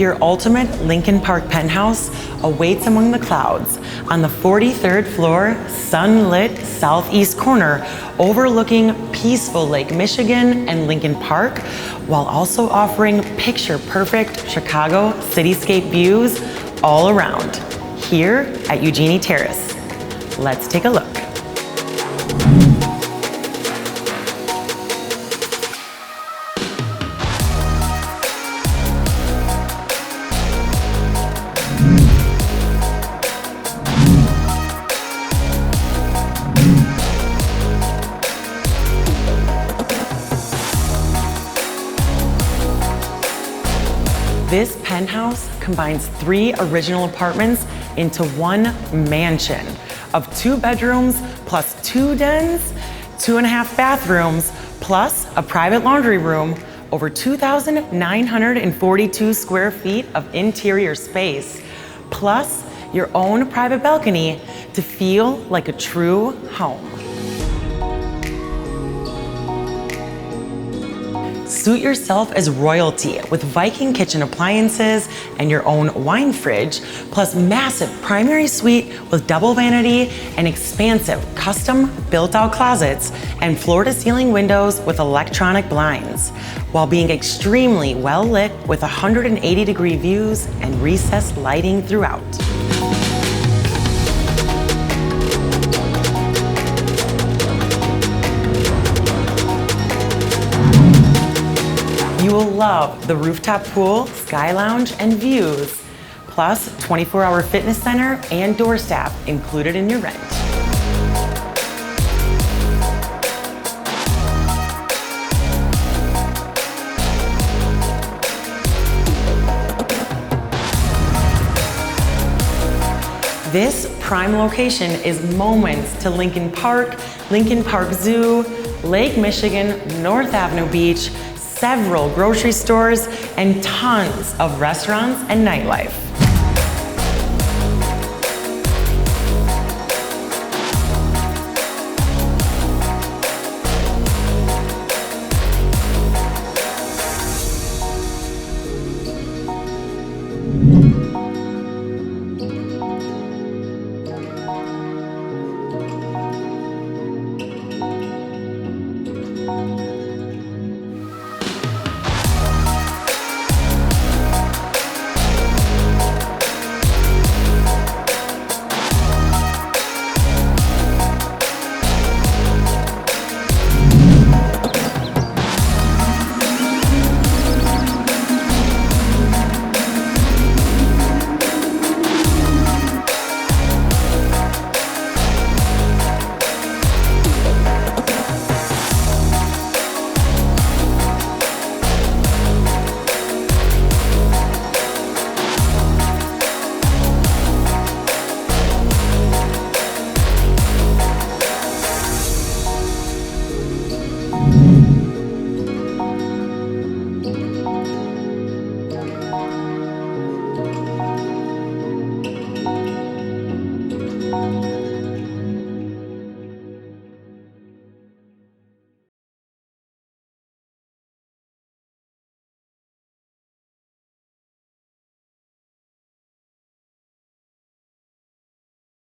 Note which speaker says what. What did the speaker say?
Speaker 1: Your ultimate Lincoln Park penthouse awaits among the clouds on the 43rd floor, sunlit southeast corner, overlooking peaceful Lake Michigan and Lincoln Park, while also offering picture-perfect Chicago cityscape views all around, here at Eugenie Terrace. Let's take a look. This penthouse combines 3 original apartments into one mansion of 2 bedrooms plus 2 dens, 2.5 bathrooms, plus a private laundry room, over 2,942 square feet of interior space, plus your own private balcony to feel like a true home. Suit yourself as royalty with Viking kitchen appliances and your own wine fridge, plus massive primary suite with double vanity and expansive custom built-out closets and floor-to-ceiling windows with electronic blinds, while being extremely well lit with 180-degree views and recessed lighting throughout. You will love the rooftop pool, sky lounge, and views, plus 24-hour fitness center and door staff included in your rent. This prime location is moments to Lincoln Park Zoo, Lake Michigan, North Avenue Beach, several grocery stores, and tons of restaurants and nightlife.